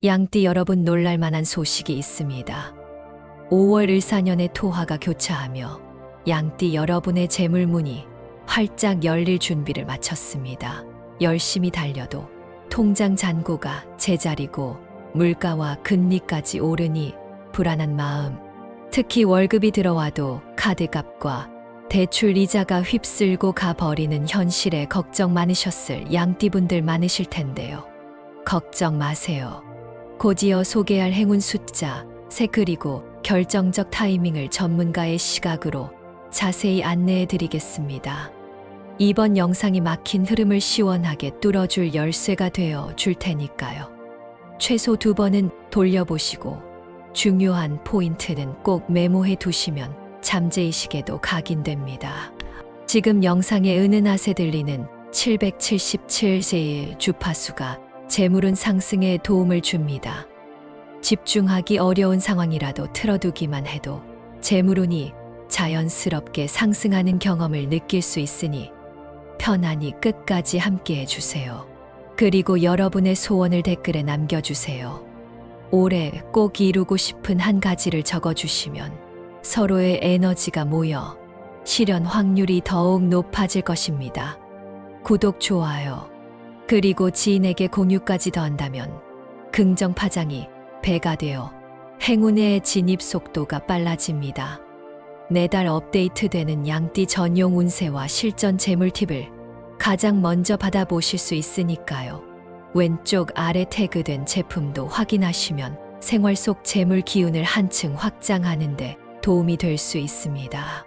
양띠 여러분, 놀랄만한 소식이 있습니다. 5월 을사년의 토화가 교차하며 양띠 여러분의 재물문이 활짝 열릴 준비를 마쳤습니다. 열심히 달려도 통장 잔고가 제자리고 물가와 금리까지 오르니 불안한 마음, 특히 월급이 들어와도 카드값과 대출 이자가 휩쓸고 가버리는 현실에 걱정 많으셨을 양띠분들 많으실 텐데요. 걱정 마세요. 곧이어 소개할 행운 숫자, 색 그리고 결정적 타이밍을 전문가의 시각으로 자세히 안내해 드리겠습니다. 이번 영상이 막힌 흐름을 시원하게 뚫어줄 열쇠가 되어 줄 테니까요. 최소 2번은 돌려보시고 중요한 포인트는 꼭 메모해 두시면 잠재의식에도 각인됩니다. 지금 영상에 은은하게 들리는 777세의 주파수가 재물운 상승에 도움을 줍니다. 집중하기 어려운 상황이라도 틀어두기만 해도 재물운이 자연스럽게 상승하는 경험을 느낄 수 있으니 편안히 끝까지 함께 해주세요. 그리고 여러분의 소원을 댓글에 남겨주세요. 올해 꼭 이루고 싶은 한 가지를 적어주시면 서로의 에너지가 모여 실현 확률이 더욱 높아질 것입니다. 구독, 좋아요, 그리고 지인에게 공유까지 더한다면 긍정 파장이 배가 되어 행운의 진입 속도가 빨라집니다. 매달 업데이트되는 양띠 전용 운세와 실전 재물 팁을 가장 먼저 받아보실 수 있으니까요. 왼쪽 아래 태그된 제품도 확인하시면 생활 속 재물 기운을 한층 확장하는 데 도움이 될 수 있습니다.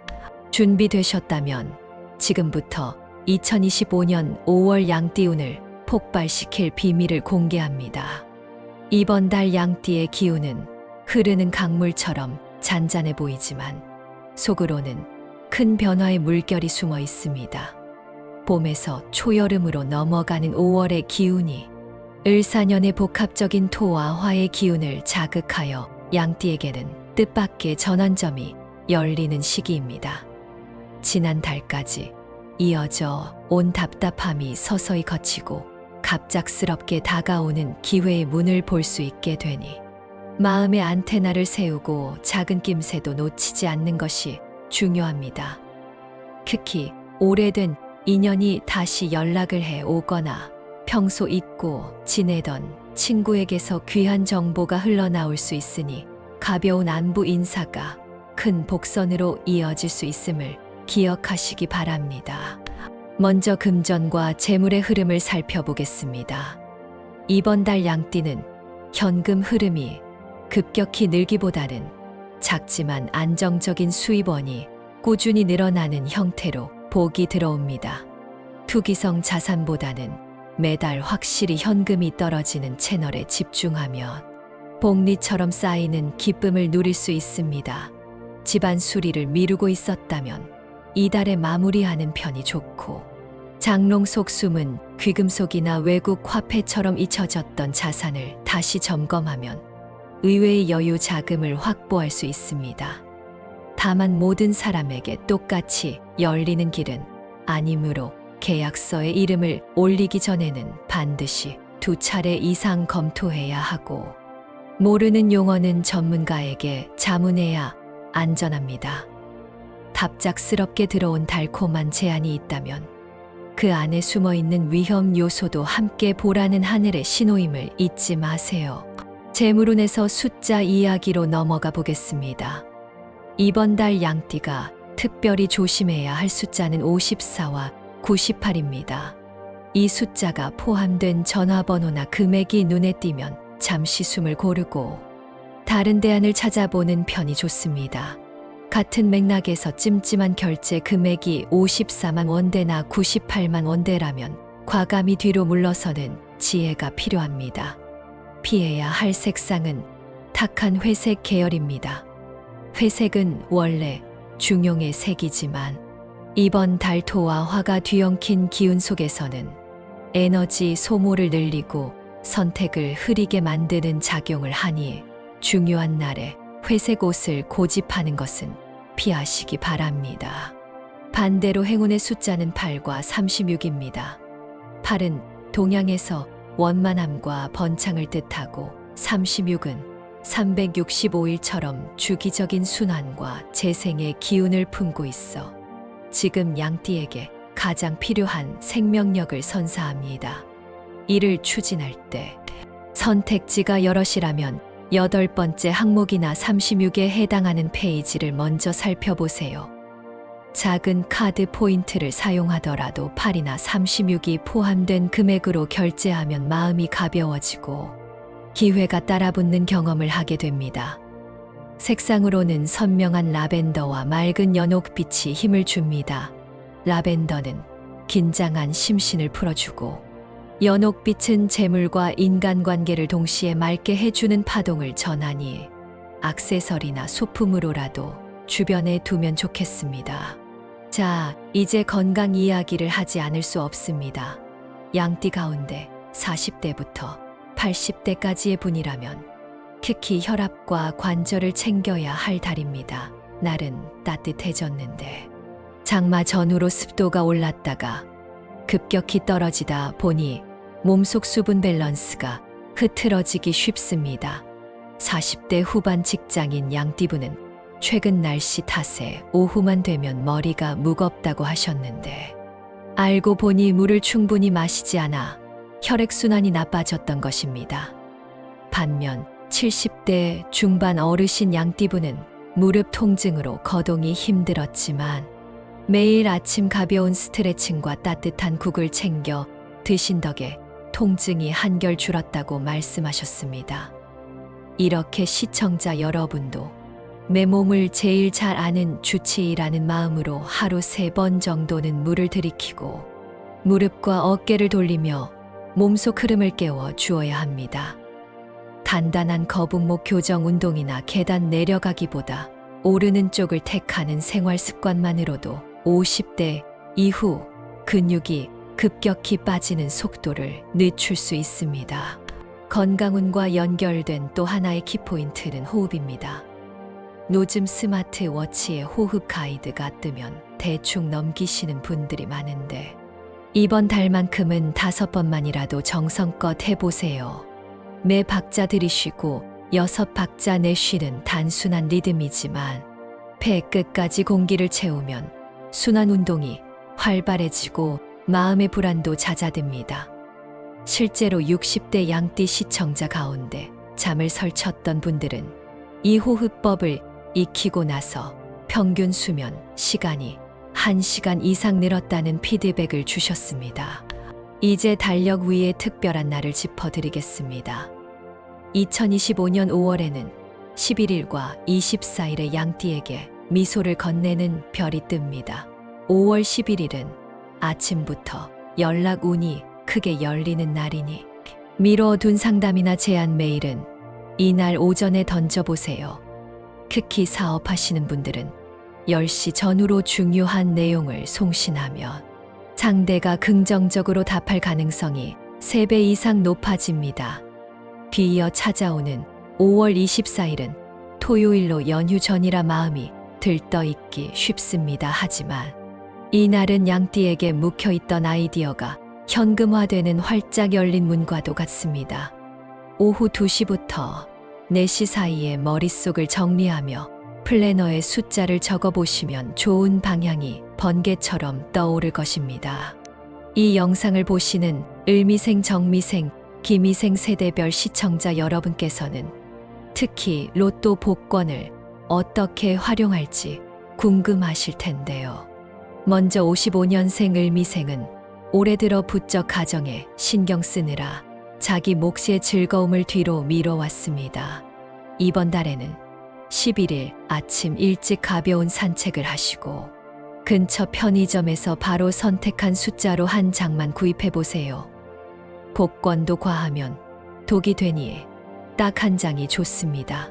준비되셨다면 지금부터 2025년 5월 양띠운을 폭발시킬 비밀을 공개합니다. 이번 달 양띠의 기운은 흐르는 강물처럼 잔잔해 보이지만 속으로는 큰 변화의 물결이 숨어 있습니다. 봄에서 초여름으로 넘어가는 5월의 기운이 을사년의 복합적인 토와 화의 기운을 자극하여 양띠에게는 뜻밖의 전환점이 열리는 시기입니다. 지난 달까지 이어져 온 답답함이 서서히 걷히고 갑작스럽게 다가오는 기회의 문을 볼 수 있게 되니 마음의 안테나를 세우고 작은 낌새도 놓치지 않는 것이 중요합니다. 특히 오래된 인연이 다시 연락을 해 오거나 평소 잊고 지내던 친구에게서 귀한 정보가 흘러나올 수 있으니 가벼운 안부 인사가 큰 복선으로 이어질 수 있음을 기억하시기 바랍니다. 먼저 금전과 재물의 흐름을 살펴보겠습니다. 이번 달 양띠는 현금 흐름이 급격히 늘기보다는 작지만 안정적인 수입원이 꾸준히 늘어나는 형태로 복이 들어옵니다. 투기성 자산보다는 매달 확실히 현금이 떨어지는 채널에 집중하면 복리처럼 쌓이는 기쁨을 누릴 수 있습니다. 집안 수리를 미루고 있었다면 이달에 마무리하는 편이 좋고, 장롱 속 숨은 귀금속이나 외국 화폐처럼 잊혀졌던 자산을 다시 점검하면 의외의 여유 자금을 확보할 수 있습니다. 다만 모든 사람에게 똑같이 열리는 길은 아니므로 계약서에 이름을 올리기 전에는 반드시 2차례 이상 검토해야 하고, 모르는 용어는 전문가에게 자문해야 안전합니다. 갑작스럽게 들어온 달콤한 제안이 있다면 그 안에 숨어있는 위험 요소도 함께 보라는 하늘의 신호임을 잊지 마세요. 재물운에서 숫자 이야기로 넘어가 보겠습니다. 이번 달 양띠가 특별히 조심해야 할 숫자는 54와 98입니다. 이 숫자가 포함된 전화번호나 금액이 눈에 띄면 잠시 숨을 고르고 다른 대안을 찾아보는 편이 좋습니다. 같은 맥락에서 찜찜한 결제 금액이 54만 원대나 98만 원대라면 과감히 뒤로 물러서는 지혜가 필요합니다. 피해야 할 색상은 탁한 회색 계열입니다. 회색은 원래 중용의 색이지만 이번 달 토와 화가 뒤엉킨 기운 속에서는 에너지 소모를 늘리고 선택을 흐리게 만드는 작용을 하니 중요한 날에 회색 옷을 고집하는 것은 피하시기 바랍니다. 반대로 행운의 숫자는 8과 36입니다. 8은 동양에서 원만함과 번창을 뜻하고 36은 365일처럼 주기적인 순환과 재생의 기운을 품고 있어 지금 양띠에게 가장 필요한 생명력을 선사합니다. 이를 추진할 때 선택지가 여럿이라면 8번째 항목이나 36에 해당하는 페이지를 먼저 살펴보세요. 작은 카드 포인트를 사용하더라도 8이나 36이 포함된 금액으로 결제하면 마음이 가벼워지고 기회가 따라붙는 경험을 하게 됩니다. 색상으로는 선명한 라벤더와 맑은 연옥빛이 힘을 줍니다. 라벤더는 긴장한 심신을 풀어주고 연옥빛은 재물과 인간관계를 동시에 맑게 해주는 파동을 전하니 액세서리나 소품으로라도 주변에 두면 좋겠습니다. 자, 이제 건강 이야기를 하지 않을 수 없습니다. 양띠 가운데 40대부터 80대까지의 분이라면 특히 혈압과 관절을 챙겨야 할 달입니다. 날은 따뜻해졌는데 장마 전후로 습도가 올랐다가 급격히 떨어지다 보니 몸속 수분 밸런스가 흐트러지기 쉽습니다. 40대 후반 직장인 양띠분은 최근 날씨 탓에 오후만 되면 머리가 무겁다고 하셨는데 알고 보니 물을 충분히 마시지 않아 혈액순환이 나빠졌던 것입니다. 반면 70대 중반 어르신 양띠분은 무릎 통증으로 거동이 힘들었지만 매일 아침 가벼운 스트레칭과 따뜻한 국을 챙겨 드신 덕에 통증이 한결 줄었다고 말씀하셨습니다. 이렇게 시청자 여러분도 내 몸을 제일 잘 아는 주치의라는 마음으로 하루 3번 정도는 물을 들이키고 무릎과 어깨를 돌리며 몸속 흐름을 깨워 주어야 합니다. 단단한 거북목 교정 운동이나 계단 내려가기보다 오르는 쪽을 택하는 생활 습관만으로도 50대 이후 근육이 급격히 빠지는 속도를 늦출 수 있습니다. 건강운과 연결된 또 하나의 키포인트는 호흡입니다. 요즘 스마트워치에 호흡 가이드가 뜨면 대충 넘기시는 분들이 많은데 이번 달만큼은 5번만이라도 정성껏 해보세요. 매 박자 들이쉬고 6박자 내쉬는 단순한 리듬이지만 배 끝까지 공기를 채우면 순환 운동이 활발해지고 마음의 불안도 잦아듭니다. 실제로 60대 양띠 시청자 가운데 잠을 설쳤던 분들은 이 호흡법을 익히고 나서 평균 수면 시간이 1시간 이상 늘었다는 피드백을 주셨습니다. 이제 달력 위에 특별한 날을 짚어드리겠습니다. 2025년 5월에는 11일과 24일의 양띠에게 미소를 건네는 별이 뜹니다. 5월 11일은 아침부터 연락 운이 크게 열리는 날이니 미뤄둔 상담이나 제안 메일은 이날 오전에 던져보세요. 특히 사업하시는 분들은 10시 전후로 중요한 내용을 송신하면 상대가 긍정적으로 답할 가능성이 3배 이상 높아집니다. 뒤이어 찾아오는 5월 24일은 토요일로 연휴 전이라 마음이 들떠있기 쉽습니다. 하지만 이날은 양띠에게 묵혀있던 아이디어가 현금화되는 활짝 열린 문과도 같습니다. 오후 2시부터 4시 사이에 머릿속을 정리하며 플래너에 숫자를 적어보시면 좋은 방향이 번개처럼 떠오를 것입니다. 이 영상을 보시는 을미생, 정미생, 기미생 세대별 시청자 여러분께서는 특히 로또 복권을 어떻게 활용할지 궁금하실 텐데요. 먼저 55년생 을미생은 올해 들어 부쩍 가정에 신경 쓰느라 자기 몫의 즐거움을 뒤로 미뤄왔습니다. 이번 달에는 11일 아침 일찍 가벼운 산책을 하시고 근처 편의점에서 바로 선택한 숫자로 한 장만 구입해보세요. 복권도 과하면 독이 되니 딱 한 장이 좋습니다.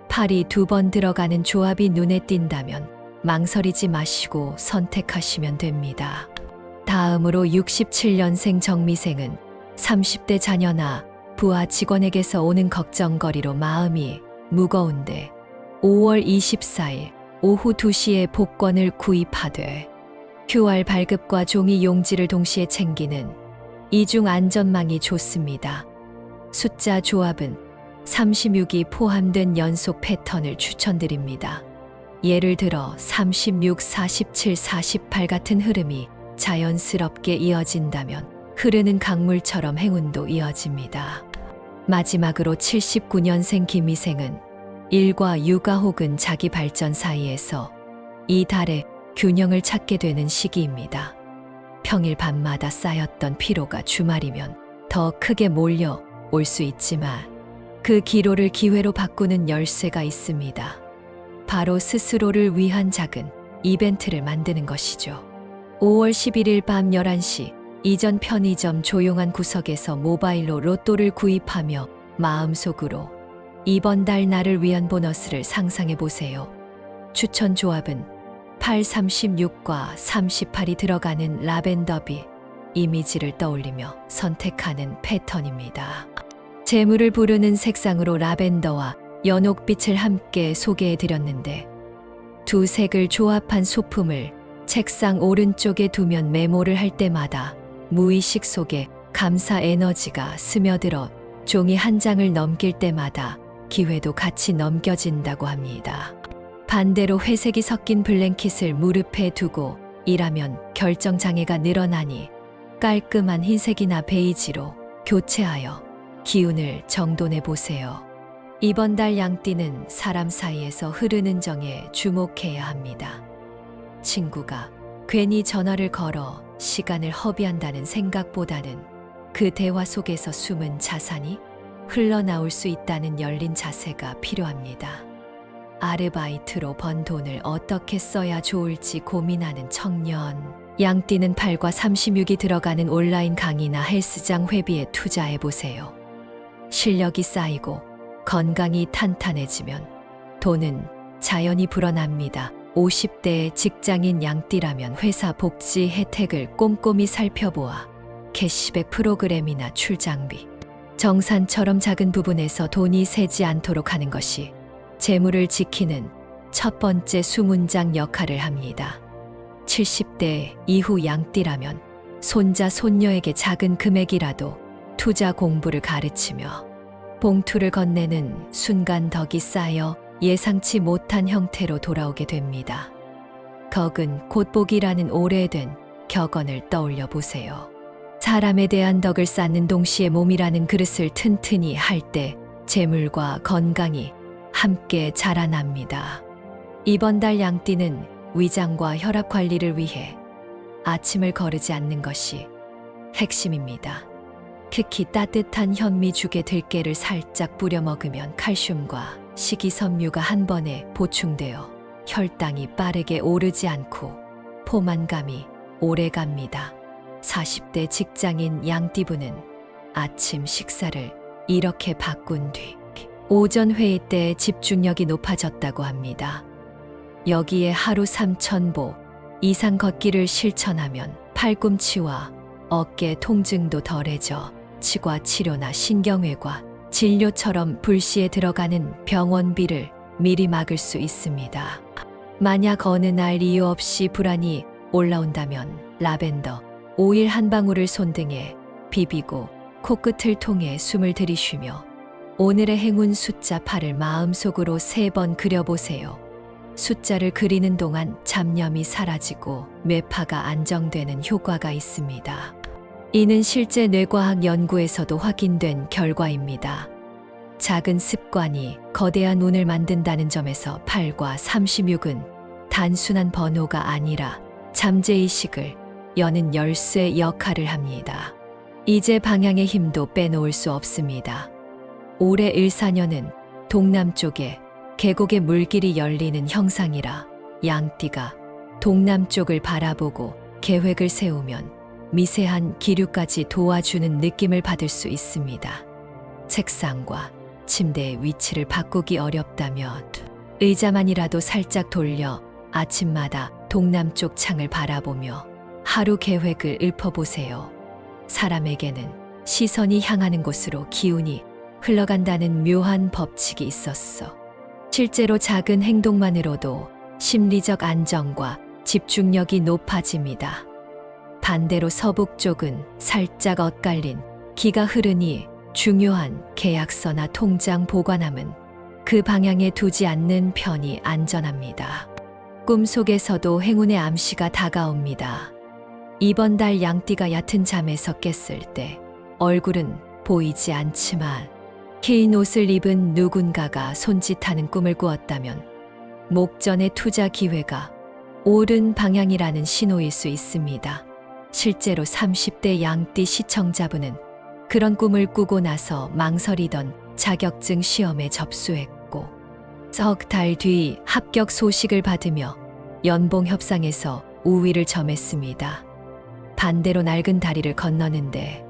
팔이 2번 들어가는 조합이 눈에 띈다면 망설이지 마시고 선택하시면 됩니다. 다음으로 67년생 정미생은 30대 자녀나 부하 직원에게서 오는 걱정거리로 마음이 무거운데 5월 24일 오후 2시에 복권을 구입하되 QR 발급과 종이 용지를 동시에 챙기는 이중 안전망이 좋습니다. 숫자 조합은 36이 포함된 연속 패턴을 추천드립니다. 예를 들어 36, 47, 48 같은 흐름이 자연스럽게 이어진다면 흐르는 강물처럼 행운도 이어집니다. 마지막으로 79년생 김희생은 일과 육아 혹은 자기 발전 사이에서 이 달의 균형을 찾게 되는 시기입니다. 평일 밤마다 쌓였던 피로가 주말이면 더 크게 몰려 올 수 있지만 그 기로를 기회로 바꾸는 열쇠가 있습니다. 바로 스스로를 위한 작은 이벤트를 만드는 것이죠. 5월 11일 밤 11시 이전 편의점 조용한 구석에서 모바일로 로또를 구입하며 마음속으로 이번 달 나를 위한 보너스를 상상해 보세요. 추천 조합은 8, 36과 38이 들어가는 라벤더빛 이미지를 떠올리며 선택하는 패턴입니다. 재물을 부르는 색상으로 라벤더와 연옥빛을 함께 소개해 드렸는데 두 색을 조합한 소품을 책상 오른쪽에 두면 메모를 할 때마다 무의식 속에 감사 에너지가 스며들어 종이 한 장을 넘길 때마다 기회도 같이 넘겨진다고 합니다. 반대로 회색이 섞인 블랭킷을 무릎에 두고 일하면 결정장애가 늘어나니 깔끔한 흰색이나 베이지로 교체하여 기운을 정돈해 보세요. 이번 달 양띠는 사람 사이에서 흐르는 정에 주목해야 합니다. 친구가 괜히 전화를 걸어 시간을 허비한다는 생각보다는 그 대화 속에서 숨은 자산이 흘러나올 수 있다는 열린 자세가 필요합니다. 아르바이트로 번 돈을 어떻게 써야 좋을지 고민하는 청년. 양띠는 8과 36이 들어가는 온라인 강의나 헬스장 회비에 투자해보세요. 실력이 쌓이고 건강이 탄탄해지면 돈은 자연히 불어납니다. 50대의 직장인 양띠라면 회사 복지 혜택을 꼼꼼히 살펴보아 캐시백 프로그램이나 출장비, 정산처럼 작은 부분에서 돈이 새지 않도록 하는 것이 재물을 지키는 첫 번째 수문장 역할을 합니다. 70대 이후 양띠라면 손자, 손녀에게 작은 금액이라도 투자 공부를 가르치며 봉투를 건네는 순간 덕이 쌓여 예상치 못한 형태로 돌아오게 됩니다. 덕은 곧복이라는 오래된 격언을 떠올려 보세요. 사람에 대한 덕을 쌓는 동시에 몸이라는 그릇을 튼튼히 할 때 재물과 건강이 함께 자라납니다. 이번 달 양띠는 위장과 혈압 관리를 위해 아침을 거르지 않는 것이 핵심입니다. 특히 따뜻한 현미죽에 들깨를 살짝 뿌려 먹으면 칼슘과 식이섬유가 한 번에 보충되어 혈당이 빠르게 오르지 않고 포만감이 오래 갑니다. 40대 직장인 양띠분은 아침 식사를 이렇게 바꾼 뒤 오전 회의 때 집중력이 높아졌다고 합니다. 여기에 하루 3,000보 이상 걷기를 실천하면 팔꿈치와 어깨 통증도 덜해져 치과 치료나 신경외과 진료처럼 불시에 들어가는 병원비를 미리 막을 수 있습니다. 만약 어느 날 이유 없이 불안이 올라온다면 라벤더 오일 한 방울을 손등에 비비고 코끝을 통해 숨을 들이쉬며 오늘의 행운 숫자 8을 마음속으로 3번 그려보세요. 숫자를 그리는 동안 잡념이 사라지고 뇌파가 안정되는 효과가 있습니다. 이는 실제 뇌과학 연구에서도 확인된 결과입니다. 작은 습관이 거대한 운을 만든다는 점에서 8과 36은 단순한 번호가 아니라 잠재의식을 여는 열쇠 역할을 합니다. 이제 방향의 힘도 빼놓을 수 없습니다. 올해 을사년은 동남쪽에 계곡의 물길이 열리는 형상이라 양띠가 동남쪽을 바라보고 계획을 세우면 미세한 기류까지 도와주는 느낌을 받을 수 있습니다. 책상과 침대의 위치를 바꾸기 어렵다면 의자만이라도 살짝 돌려 아침마다 동남쪽 창을 바라보며 하루 계획을 읊어보세요. 사람에게는 시선이 향하는 곳으로 기운이 흘러간다는 묘한 법칙이 있었어. 실제로 작은 행동만으로도 심리적 안정과 집중력이 높아집니다. 반대로 서북 쪽은 살짝 엇갈린 기가 흐르니 중요한 계약서나 통장 보관함은 그 방향에 두지 않는 편이 안전합니다. 꿈속에서도 행운의 암시가 다가옵니다. 이번 달 양띠가 얕은 잠에서 깼을 때 얼굴은 보이지 않지만 흰 옷을 입은 누군가가 손짓하는 꿈을 꾸었다면 목전의 투자 기회가 옳은 방향이라는 신호일 수 있습니다. 실제로 30대 양띠 시청자분은 그런 꿈을 꾸고 나서 망설이던 자격증 시험에 접수했고 석 달 뒤 합격 소식을 받으며 연봉 협상에서 우위를 점했습니다. 반대로 낡은 다리를 건너는데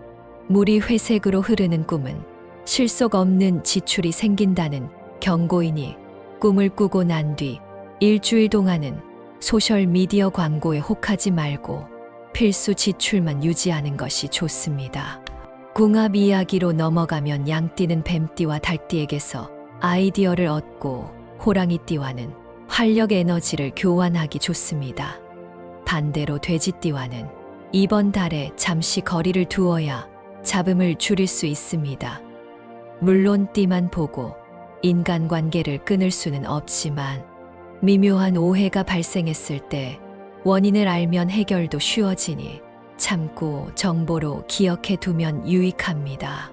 물이 회색으로 흐르는 꿈은 실속 없는 지출이 생긴다는 경고이니 꿈을 꾸고 난 뒤 일주일 동안은 소셜미디어 광고에 혹하지 말고 필수 지출만 유지하는 것이 좋습니다. 궁합 이야기로 넘어가면 양띠는 뱀띠와 달띠에게서 아이디어를 얻고 호랑이띠와는 활력 에너지를 교환하기 좋습니다. 반대로 돼지띠와는 이번 달에 잠시 거리를 두어야 잡음을 줄일 수 있습니다. 물론 띠만 보고 인간관계를 끊을 수는 없지만 미묘한 오해가 발생했을 때 원인을 알면 해결도 쉬워지니 참고 정보로 기억해 두면 유익합니다.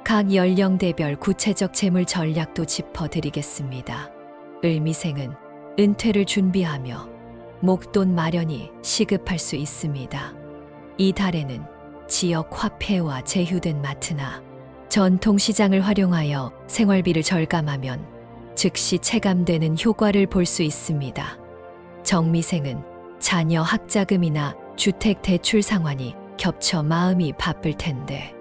각 연령대별 구체적 재물 전략도 짚어드리겠습니다. 을미생은 은퇴를 준비하며 목돈 마련이 시급할 수 있습니다. 이 달에는 지역 화폐와 제휴된 마트나 전통시장을 활용하여 생활비를 절감하면 즉시 체감되는 효과를 볼 수 있습니다. 정미생은 자녀 학자금이나 주택 대출 상환이 겹쳐 마음이 바쁠 텐데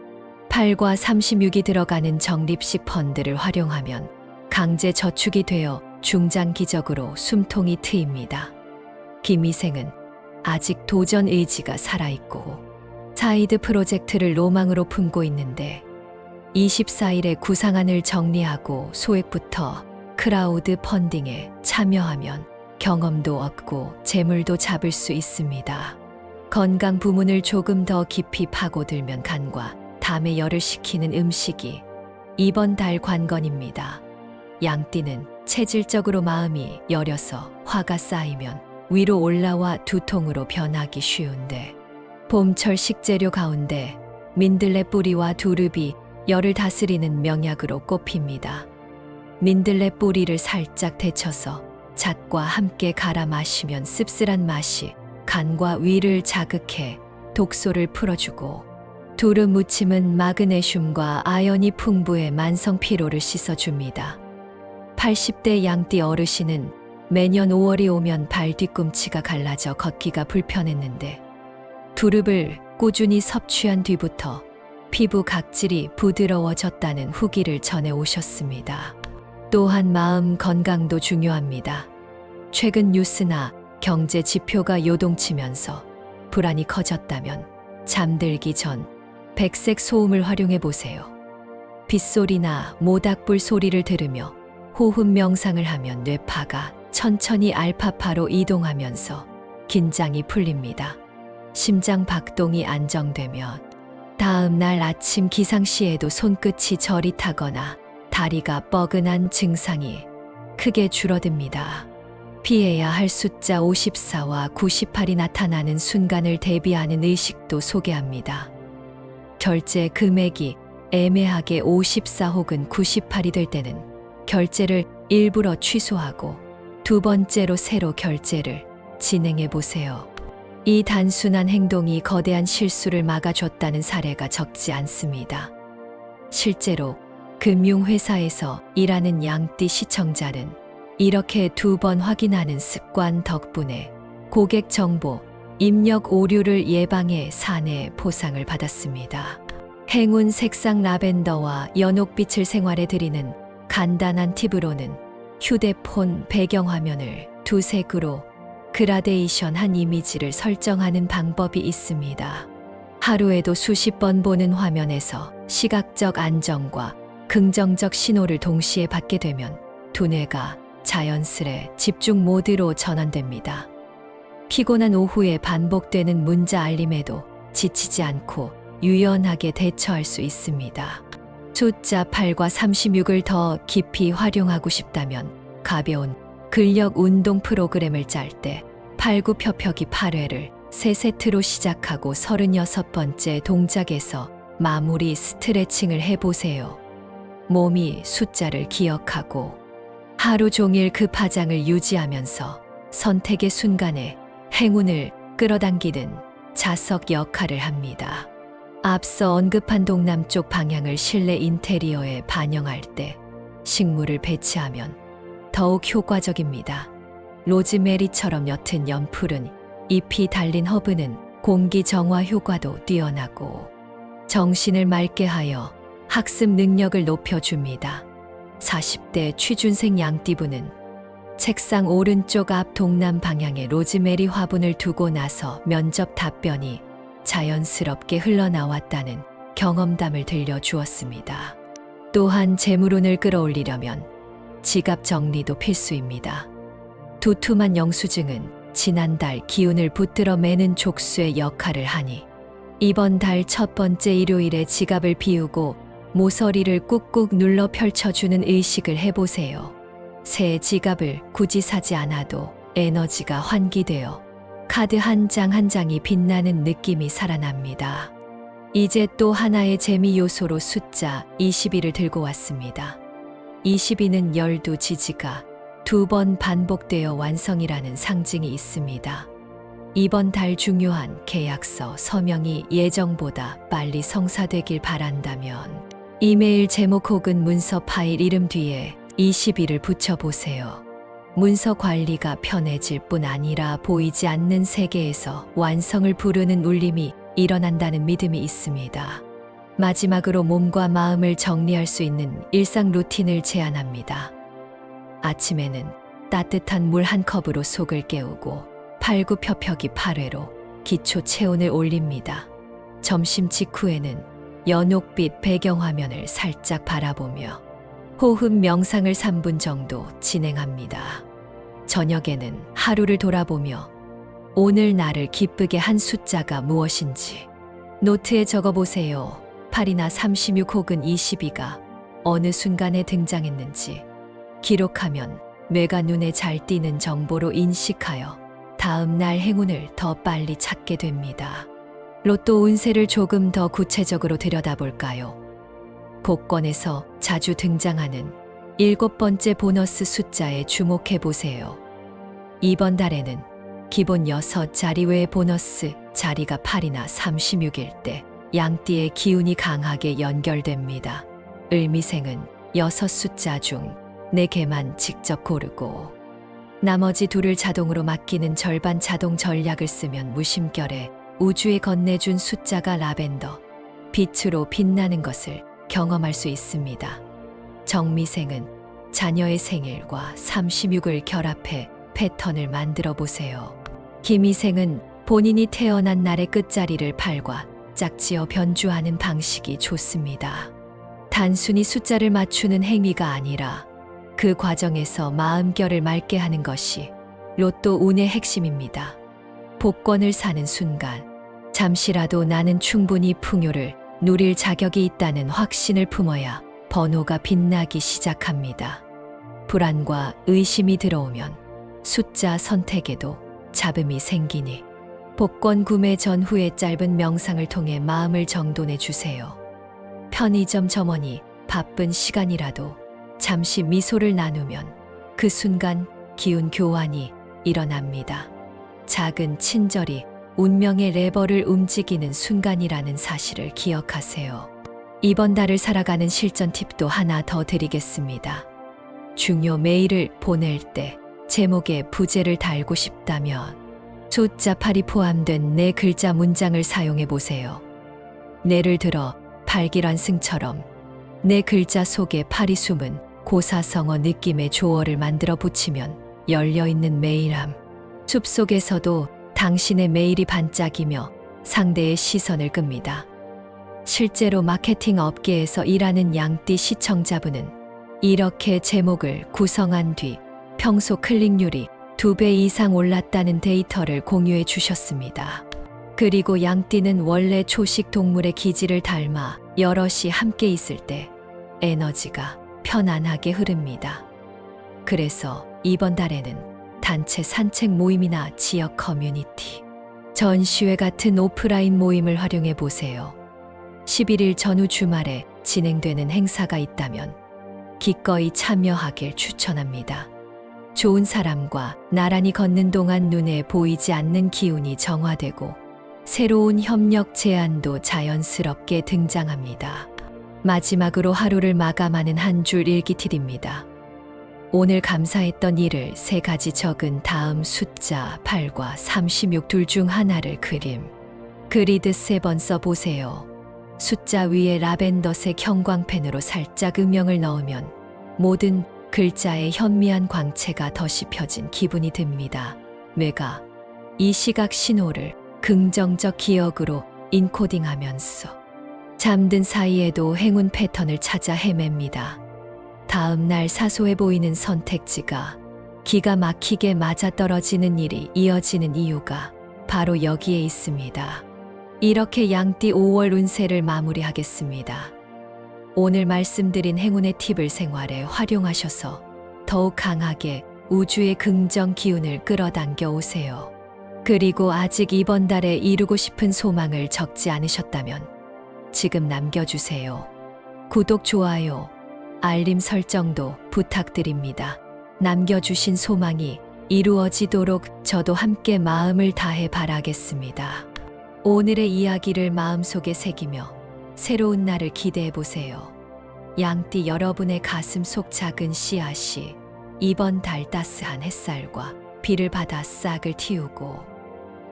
8과 36이 들어가는 적립식 펀드를 활용하면 강제 저축이 되어 중장기적으로 숨통이 트입니다. 김미생은 아직 도전 의지가 살아있고 사이드 프로젝트를 로망으로 품고 있는데 24일에 구상안을 정리하고 소액부터 크라우드 펀딩에 참여하면 경험도 얻고 재물도 잡을 수 있습니다. 건강 부문을 조금 더 깊이 파고들면 간과 담에 열을 식히는 음식이 이번 달 관건입니다. 양띠는 체질적으로 마음이 여려서 화가 쌓이면 위로 올라와 두통으로 변하기 쉬운데 봄철 식재료 가운데 민들레 뿌리와 두릅이 열을 다스리는 명약으로 꼽힙니다. 민들레 뿌리를 살짝 데쳐서 잣과 함께 갈아 마시면 씁쓸한 맛이 간과 위를 자극해 독소를 풀어주고 두릅 무침은 마그네슘과 아연이 풍부해 만성 피로를 씻어줍니다. 80대 양띠 어르신은 매년 5월이 오면 발 뒤꿈치가 갈라져 걷기가 불편했는데 두릅을 꾸준히 섭취한 뒤부터 피부 각질이 부드러워졌다는 후기를 전해 오셨습니다. 또한 마음 건강도 중요합니다. 최근 뉴스나 경제 지표가 요동치면서 불안이 커졌다면 잠들기 전 백색 소음을 활용해 보세요. 빗소리나 모닥불 소리를 들으며 호흡 명상을 하면 뇌파가 천천히 알파파로 이동하면서 긴장이 풀립니다. 심장 박동이 안정되면 다음 날 아침 기상시에도 손끝이 저릿하거나 다리가 뻐근한 증상이 크게 줄어듭니다. 피해야 할 숫자 54와 98이 나타나는 순간을 대비하는 의식도 소개합니다. 결제 금액이 애매하게 54 혹은 98이 될 때는 결제를 일부러 취소하고 두 번째로 새로 결제를 진행해 보세요. 이 단순한 행동이 거대한 실수를 막아줬다는 사례가 적지 않습니다. 실제로 금융회사에서 일하는 양띠 시청자는 이렇게 2번 확인하는 습관 덕분에 고객 정보 입력 오류를 예방해 사내 보상을 받았습니다. 행운 색상 라벤더와 연옥빛을 생활에 드리는 간단한 팁으로는 휴대폰 배경화면을 두 색으로 그라데이션한 이미지를 설정하는 방법이 있습니다. 하루에도 수십 번 보는 화면에서 시각적 안정과 긍정적 신호를 동시에 받게 되면 두뇌가 자연스레 집중 모드로 전환됩니다. 피곤한 오후에 반복되는 문자 알림에도 지치지 않고 유연하게 대처할 수 있습니다. 숫자 8과 36을 더 깊이 활용하고 싶다면 가벼운 근력 운동 프로그램을 짤 때 팔굽혀펴기 8회를 3세트로 시작하고 36번째 동작에서 마무리 스트레칭을 해보세요. 몸이 숫자를 기억하고 하루 종일 그 파장을 유지하면서 선택의 순간에 행운을 끌어당기는 자석 역할을 합니다. 앞서 언급한 동남쪽 방향을 실내 인테리어에 반영할 때 식물을 배치하면 더욱 효과적입니다. 로즈메리처럼 옅은 연풀은 잎이 달린 허브는 공기 정화 효과도 뛰어나고 정신을 맑게 하여 학습 능력을 높여줍니다. 40대 취준생 양띠부는 책상 오른쪽 앞 동남 방향에 로즈메리 화분을 두고 나서 면접 답변이 자연스럽게 흘러나왔다는 경험담을 들려주었습니다. 또한 재물운을 끌어올리려면 지갑 정리도 필수입니다. 두툼한 영수증은 지난달 기운을 붙들어 매는 족수의 역할을 하니 이번 달 첫 번째 일요일에 지갑을 비우고 모서리를 꾹꾹 눌러 펼쳐주는 의식을 해보세요. 새 지갑을 굳이 사지 않아도 에너지가 환기되어 카드 한 장 한 장이 빛나는 느낌이 살아납니다. 이제 또 하나의 재미 요소로 숫자 22를 들고 왔습니다. 22는 열두 지지가 2번 반복되어 완성이라는 상징이 있습니다. 이번 달 중요한 계약서 서명이 예정보다 빨리 성사되길 바란다면 이메일 제목 혹은 문서 파일 이름 뒤에 22를 붙여보세요. 문서 관리가 편해질 뿐 아니라 보이지 않는 세계에서 완성을 부르는 울림이 일어난다는 믿음이 있습니다. 마지막으로 몸과 마음을 정리할 수 있는 일상 루틴을 제안합니다. 아침에는 따뜻한 물 한 컵으로 속을 깨우고 팔굽혀펴기 8회로 기초 체온을 올립니다. 점심 직후에는 연옥빛 배경화면을 살짝 바라보며 호흡 명상을 3분 정도 진행합니다. 저녁에는 하루를 돌아보며 오늘 나를 기쁘게 한 숫자가 무엇인지 노트에 적어보세요. 8이나 36 혹은 22가 어느 순간에 등장했는지 기록하면 뇌가 눈에 잘 띄는 정보로 인식하여 다음 날 행운을 더 빨리 찾게 됩니다. 로또 운세를 조금 더 구체적으로 들여다볼까요? 복권에서 자주 등장하는 7번째 보너스 숫자에 주목해 보세요. 이번 달에는 기본 6자리 외의 보너스 자리가 8이나 36일 때 양띠의 기운이 강하게 연결됩니다. 을미생은 6 숫자 중 4개만 직접 고르고 나머지 2를 자동으로 맡기는 절반 자동 전략을 쓰면 무심결에 우주에 건네준 숫자가 라벤더, 빛으로 빛나는 것을 경험할 수 있습니다. 정미생은 자녀의 생일과 36을 결합해 패턴을 만들어 보세요. 기미생은 본인이 태어난 날의 끝자리를 팔과 짝지어 변주하는 방식이 좋습니다. 단순히 숫자를 맞추는 행위가 아니라 그 과정에서 마음결을 맑게 하는 것이 로또 운의 핵심입니다. 복권을 사는 순간 잠시라도 나는 충분히 풍요를 누릴 자격이 있다는 확신을 품어야 번호가 빛나기 시작합니다. 불안과 의심이 들어오면 숫자 선택에도 잡음이 생기니 복권 구매 전후의 짧은 명상을 통해 마음을 정돈해 주세요. 편의점 점원이 바쁜 시간이라도 잠시 미소를 나누면 그 순간 기운 교환이 일어납니다. 작은 친절이 운명의 레버를 움직이는 순간이라는 사실을 기억하세요. 이번 달을 살아가는 실전 팁도 하나 더 드리겠습니다. 중요 메일을 보낼 때 제목에 부제를 달고 싶다면 숫자 8이 포함된 4글자 문장을 사용해 보세요. 예를 들어 발기란승처럼 4글자 속에 8이 숨은 고사성어 느낌의 조어를 만들어 붙이면 열려있는 메일함. 숲속에서도 당신의 메일이 반짝이며 상대의 시선을 끕니다. 실제로 마케팅 업계에서 일하는 양띠 시청자분은 이렇게 제목을 구성한 뒤 평소 클릭률이 2배 이상 올랐다는 데이터를 공유해 주셨습니다. 그리고 양띠는 원래 초식 동물의 기질을 닮아 여럿이 함께 있을 때 에너지가 편안하게 흐릅니다. 그래서 이번 달에는 단체 산책 모임이나 지역 커뮤니티, 전시회 같은 오프라인 모임을 활용해 보세요. 11일 전후 주말에 진행되는 행사가 있다면 기꺼이 참여하길 추천합니다. 좋은 사람과 나란히 걷는 동안 눈에 보이지 않는 기운이 정화되고 새로운 협력 제안도 자연스럽게 등장합니다. 마지막으로 하루를 마감하는 한 줄 일기팁입니다. 오늘 감사했던 일을 3가지 적은 다음 숫자 8과 36 둘 중 하나를 그리드 3번 써보세요. 숫자 위에 라벤더색 형광펜으로 살짝 음영을 넣으면 모든 글자의 현미한 광채가 더 씹혀진 기분이 듭니다. 뇌가 이 시각 신호를 긍정적 기억으로 인코딩하면서 잠든 사이에도 행운 패턴을 찾아 헤맵니다. 다음 날 사소해 보이는 선택지가 기가 막히게 맞아떨어지는 일이 이어지는 이유가 바로 여기에 있습니다. 이렇게 양띠 5월 운세를 마무리하겠습니다. 오늘 말씀드린 행운의 팁을 생활에 활용하셔서 더욱 강하게 우주의 긍정 기운을 끌어당겨 오세요. 그리고 아직 이번 달에 이루고 싶은 소망을 적지 않으셨다면 지금 남겨주세요. 구독, 좋아요, 알림 설정도 부탁드립니다. 남겨주신 소망이 이루어지도록 저도 함께 마음을 다해 바라겠습니다. 오늘의 이야기를 마음속에 새기며 새로운 날을 기대해 보세요. 양띠 여러분의 가슴 속 작은 씨앗이 이번 달 따스한 햇살과 비를 받아 싹을 틔우고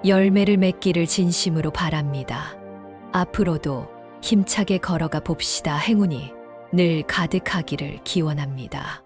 열매를 맺기를 진심으로 바랍니다. 앞으로도 힘차게 걸어가 봅시다. 행운이 늘 가득하기를 기원합니다.